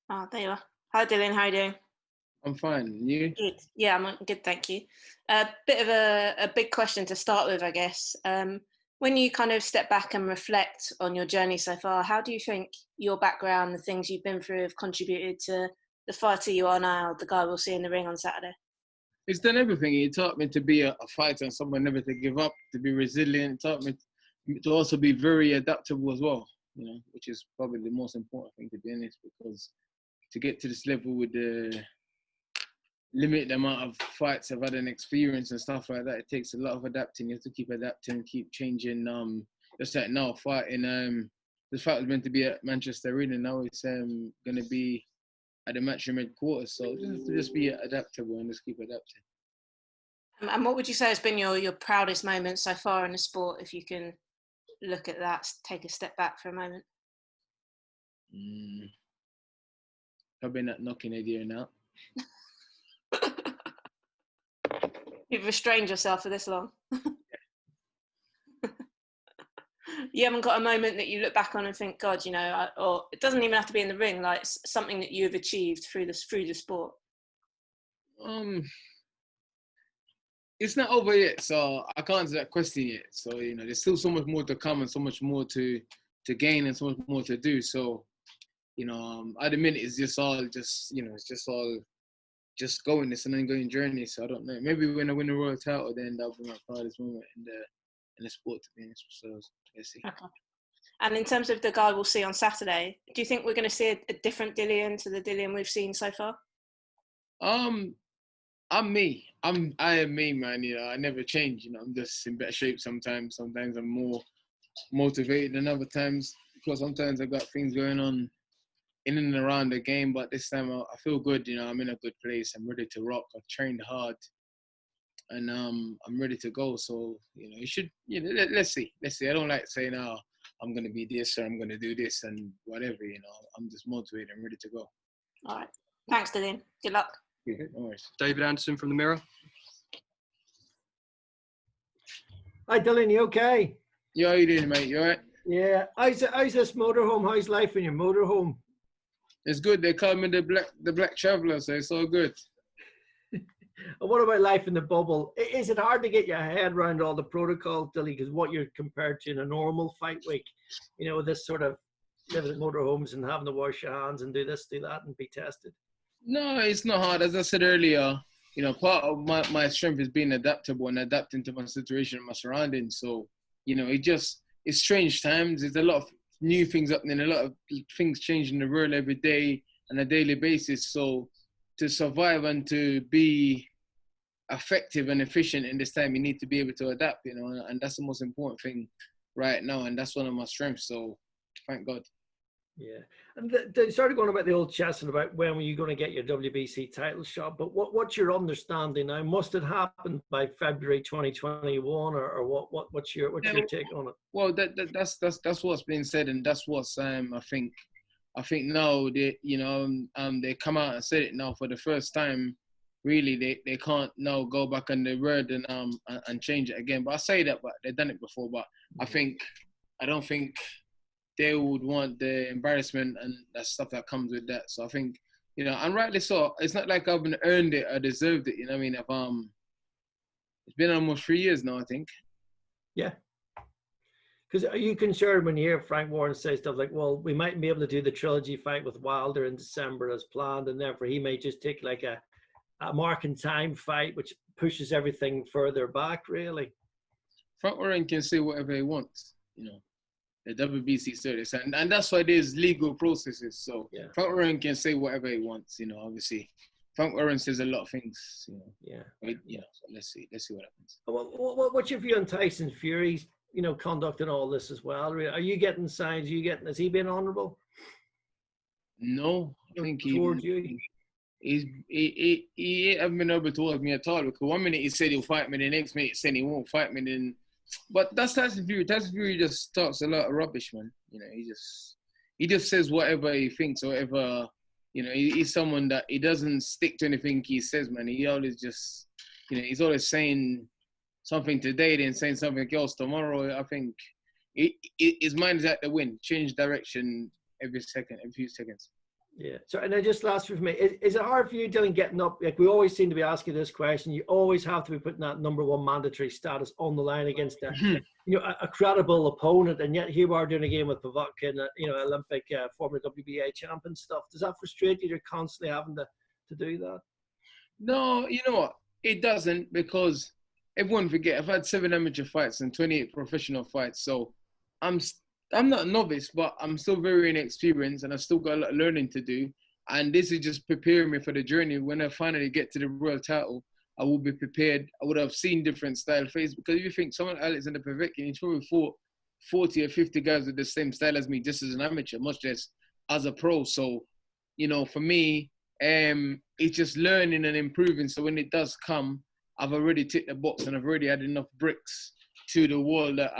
Oh, there you are. Hi, Dylan. How are you doing? I'm fine. And you? Good. Yeah, I'm good, thank you. A bit of a big question to start with, I guess. When you kind of step back and reflect on your journey so far, how do you think your background, the things you've been through, have contributed to the fighter you are now, the guy we'll see in the ring on Saturday? It's done everything. It taught me to be a fighter and someone never to give up, to be resilient. It taught me to also be very adaptable as well, which is probably the most important thing, to be honest, because to get to this level with the limited amount of fights I've had and experience and stuff like that, it takes a lot of adapting. You have to keep adapting, keep changing. Just like now, fighting. This fight was meant to be at Manchester Arena. Now it's going to be at the Matchroom headquarters. So just be adaptable and just keep adapting. And what would you say has been your proudest moment so far in the sport, if you can look at that, take a step back for a moment? Probably not knocking Eddie out. You've restrained yourself for this long. You haven't got a moment that you look back on and think, God, or it doesn't even have to be in the ring, like something that you've achieved through the sport. It's not over yet, so I can't answer that question yet. So there's still so much more to come and so much more to gain and so much more to do. So at the minute it's just all just going. It's an ongoing journey. So I don't know. Maybe when I win the Royal title, then that'll be my proudest moment in the sport, to be honest. So let's see. Okay. And in terms of the guy we'll see on Saturday, do you think we're going to see a different Dillian to the Dillian we've seen so far? I'm me. I am me, man. I never change. I'm just in better shape sometimes. Sometimes I'm more motivated than other times, because sometimes I've got things going on in and around the game. But this time I feel good. I'm in a good place. I'm ready to rock. I've trained hard, and I'm ready to go. So you should. Let's see. I don't like saying, "Oh, I'm gonna be this or I'm gonna do this and whatever." I'm just motivated. I'm ready to go. All right. Thanks, Dillian. Good luck. Yeah, no worries. David Anderson from the Mirror. Hi, Dylan. You okay? Yeah, how you doing, mate? You all right? Yeah. How's this motorhome? How's life in your motorhome? It's good. They call me the black traveller, so it's all good. And what about life in the bubble? Is it hard to get your head around all the protocol, Dilly? Because what you're compared to in a normal fight week, with this sort of living at motorhomes and having to wash your hands and do this, do that, and be tested. No, it's not hard. As I said earlier, part of my strength is being adaptable and adapting to my situation and my surroundings. So, it's strange times. There's a lot of new things happening, a lot of things changing in the world every day on a daily basis. So to survive and to be effective and efficient in this time, you need to be able to adapt, and that's the most important thing right now. And that's one of my strengths. So thank God. Yeah, and they started going about the old chess and about when were you going to get your WBC title shot. But what's your understanding now? Must it happen by February 2021, or what's your take on it? Well, that's what's been said, and that's what's I think now they come out and said it now for the first time. Really, they can't now go back on the word and change it again. But I say that, but they've done it before. But I don't think they would want the embarrassment and that stuff that comes with that. So I think, and rightly so. It's not like I've earned it, I deserved it. I mean, it's been almost 3 years now, I think. Yeah. Because are you concerned when you hear Frank Warren say stuff like, well, we mightn't be able to do the trilogy fight with Wilder in December as planned, and therefore he may just take like a mark in time fight, which pushes everything further back, really? Frank Warren can say whatever he wants, the WBC service, and that's why there's legal processes. So yeah. Frank Warren can say whatever he wants, obviously. Frank Warren says a lot of things, Yeah. But, so let's see what happens. What's your view on Tyson Fury's, conduct in all this as well? Are you getting signs? Has he been honourable? No, I think towards you. He hasn't been able towards me at all, because one minute he said he'll fight me, the next minute he said he won't fight me, then. But that's Tyson Fury. Tyson Fury just talks a lot of rubbish, man. He just says whatever he thinks, or whatever. He's someone that he doesn't stick to anything he says, man. He always just, he's always saying something today, then saying something else tomorrow. I think his mind is at the wind, change direction every few seconds. Yeah. So, and then just last for me, is it hard for you, Dylan, getting up? Like we always seem to be asking this question. You always have to be putting that #1 mandatory status on the line against a credible opponent, and yet here we are doing a game with Povetkin, Olympic former WBA champ and stuff. Does that frustrate you? You're constantly having to do that. No, you know what? It doesn't, because everyone forget I've had 7 amateur fights and 28 professional fights, so I'm not a novice, but I'm still very inexperienced, and I've still got a lot of learning to do. And this is just preparing me for the journey. When I finally get to the world title, I will be prepared. I would have seen different style fights, because if you think someone Alexander Povetkin, he's probably fought 40 or 50 guys with the same style as me, just as an amateur, much less as a pro. So, for me, it's just learning and improving. So when it does come, I've already ticked the box, and I've already had enough bricks to the wall that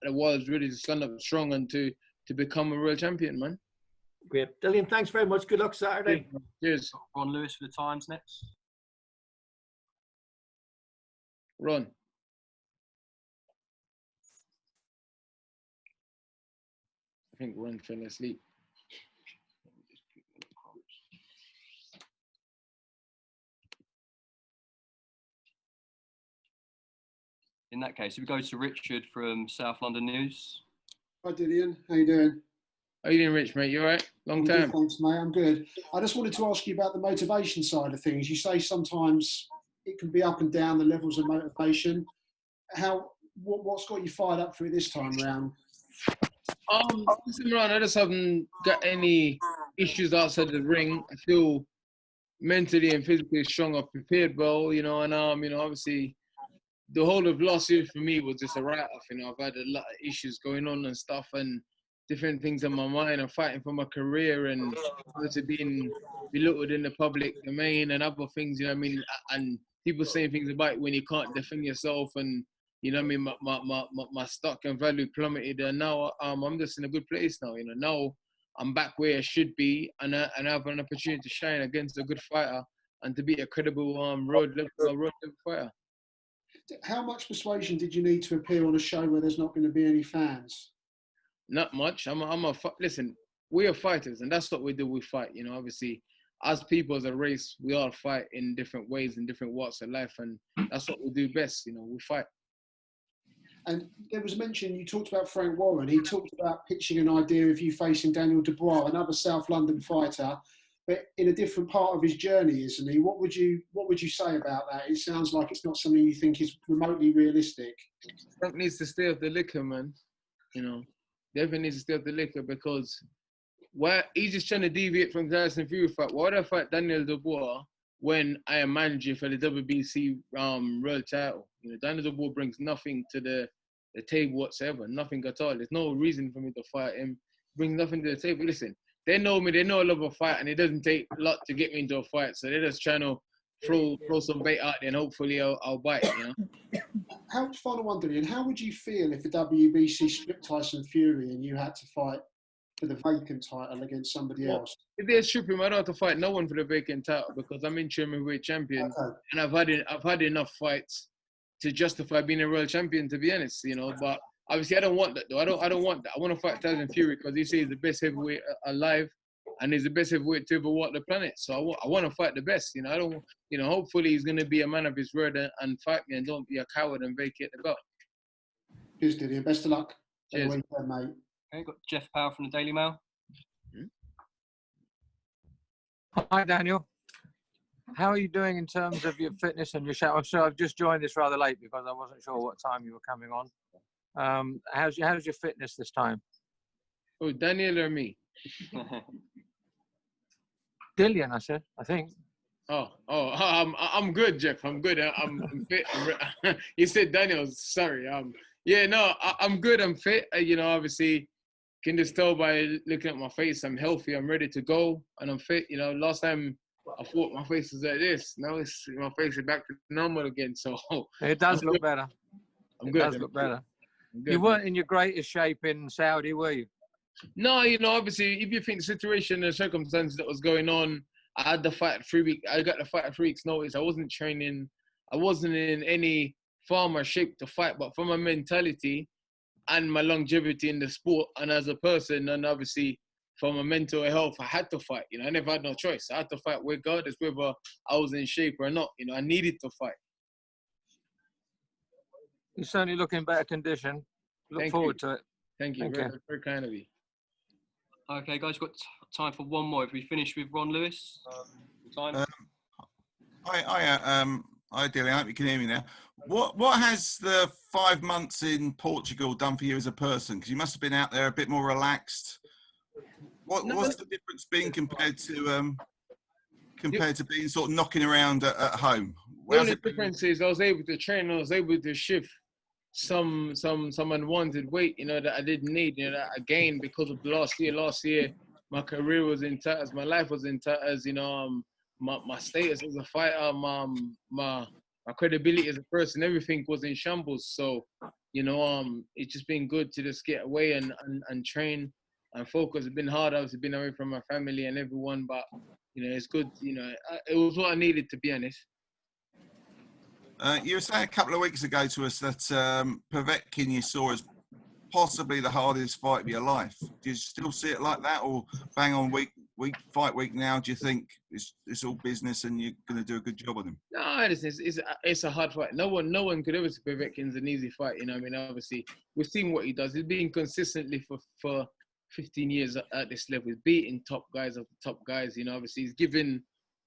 the world's ready to stand up strong and to become a world champion, man. Great. Dillian, thanks very much. Good luck Saturday. Cheers. Ron Lewis for the Times next. Ron. I think Ron fell asleep. In that case, we go to Richard from South London News. Hi Dillian, how you doing? How you doing, Rich, mate? You all right? Long time. Good, thanks, mate. I'm good. I just wanted to ask you about the motivation side of things. You say sometimes it can be up and down, the levels of motivation. What's got you fired up for it this time round? Listen, Ron, I just haven't got any issues outside the ring. I feel mentally and physically strong. I've prepared well, and obviously the whole of last year for me was just a write-off. I've had a lot of issues going on and stuff, and different things in my mind. I'm fighting for my career, and obviously being belittled in the public domain and other things, and people saying things about it when you can't defend yourself, and my stock and value plummeted, and now I'm just in a good place now. Now I'm back where I should be, and I have an opportunity to shine against a good fighter and to be a credible road level fighter. How much persuasion did you need to appear on a show where there's not going to be any fans? Not much. Listen, we are fighters, and that's what we do. We fight. Obviously, as people, as a race, we all fight in different ways, in different walks of life, and that's what we do best. We fight. And there was mention, you talked about Frank Warren. He talked about pitching an idea of you facing Daniel Dubois, another South London fighter, but in a different part of his journey, isn't he? What would you say about that? It sounds like it's not something you think is remotely realistic. Frank needs to stay off the liquor, man. Definitely needs to stay off the liquor, because he's just trying to deviate from Tyson Fury fight. Why would I fight Daniel Dubois when I am manager for the WBC world title? Daniel Dubois brings nothing to the table whatsoever, nothing at all. There's no reason for me to fight him. Brings nothing to the table. Listen, they know me. They know I love a fight, and it doesn't take a lot to get me into a fight. So they're just trying to throw some bait out there, and hopefully I'll bite. Final one, Dillian. How would you feel if the WBC split Tyson Fury and you had to fight for the vacant title against somebody else? If they strip him, I don't have to fight no one for the vacant title, because I'm interim heavyweight champion, and I've had enough fights to justify being a world champion, to be honest. But obviously I don't want that though. I don't want that. I want to fight Tyson Fury because he says he's the best heavyweight alive, and he's the best heavyweight to ever walk the planet. So I want to fight the best. I don't. Hopefully he's going to be a man of his word and fight me, and don't be a coward and vacate the belt. Cheers, Dillian. Best of luck. Cheers. Mate. Okay, got Jeff Powell from the Daily Mail. Hi, Daniel. How are you doing in terms of your fitness and your shower? I'm sorry, I've just joined this rather late because I wasn't sure what time you were coming on. How's your fitness this time? Oh, Daniel or me? Dillian, I said, I think. I'm good, Jeff. I'm good. I'm fit. You said Daniel. Sorry. I'm good. I'm fit. Obviously, can just tell by looking at my face, I'm healthy. I'm ready to go, and I'm fit. Last time I thought my face was like this. Now my face is back to normal again. So it does look better. I'm good. It does look better. You weren't in your greatest shape in Saudi, were you? No, obviously, if you think the situation and the circumstances that was going on, I had the fight 3 weeks. I got the fight at 3 weeks' notice. I wasn't training. I wasn't in any form or shape to fight. But for my mentality and my longevity in the sport, and as a person, and obviously for my mental health, I had to fight. You know, I never had no choice. I had to fight regardless whether I was in shape or not. You know, I needed to fight. You certainly look in better condition. Look forward to it. Thank you. Very, very kind of you. Okay, guys, got time for one more. If we finish with Ron Lewis, time. Hi, Dillian. I hope you can hear me now. What has the 5 months in Portugal done for you as a person? Because you must have been out there a bit more relaxed. What's the difference been compared to being sort of knocking around at home? The only difference is I was able to train. I was able to shift some unwanted weight, you know, that I didn't need, you know, that I gained because of last year. Last year, my career was in tatters, my life was in tatters, you know, my status as a fighter, my credibility as a person, everything was in shambles. So, you know, it's just been good to just get away and train and focus. It's been hard, obviously, been away from my family and everyone, but, you know, it's good, you know, it was what I needed, to be honest. You were saying a couple of weeks ago to us that Povetkin you saw as possibly the hardest fight of your life. Do you still see it like that, or bang on fight week now? Do you think it's all business and you're going to do a good job on him? No, it's a hard fight. No one could ever say Povetkin's an easy fight. You know, I mean, obviously we've seen what he does. He's been consistently for 15 years at this level. He's beating top guys of the top guys. You know, obviously he's given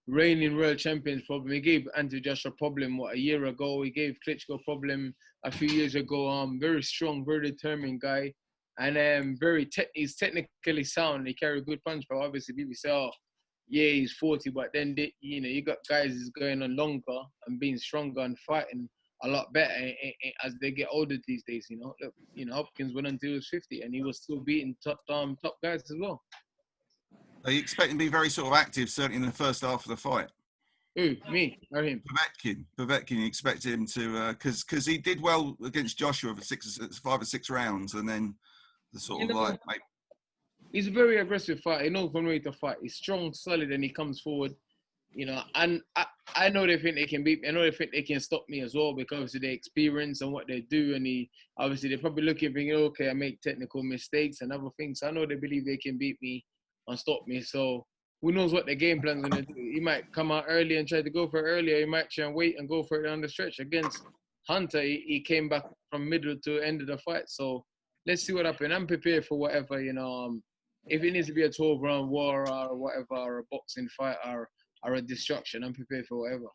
reigning world champions problem. He gave Anthony Joshua problem a year ago. He gave Klitschko problem a few years ago. Very strong, very determined guy, and he's technically sound. He carry a good punch, but obviously people say, oh, yeah, he's 40, but then you know, you got guys who's going on longer and being stronger and fighting a lot better as they get older these days. You know, look, you know, Hopkins went until he was 50, and he was still beating top guys as well. Are you expecting to be very sort of active, certainly in the first half of the fight? Who, me or him? Povetkin, you expect him to, because he did well against Joshua for 5 or 6 rounds, and then the sort of like... He's a very aggressive fighter. He knows one way to fight. He's strong, solid, and he comes forward. You know, and I know they think they can beat me. I know they think they can stop me as well because of their experience and what they do. And they're probably looking, thinking, okay, I make technical mistakes and other things. I know they believe they can beat me and stop me. So who knows what the game plan's gonna do? He might come out early and try to go for it earlier. He might try and wait and go for it down the stretch. Against Hunter, he came back from middle to end of the fight. So let's see what happens. I'm prepared for whatever, you know. If it needs to be a 12-round war or whatever, or a boxing fight or a destruction, I'm prepared for whatever.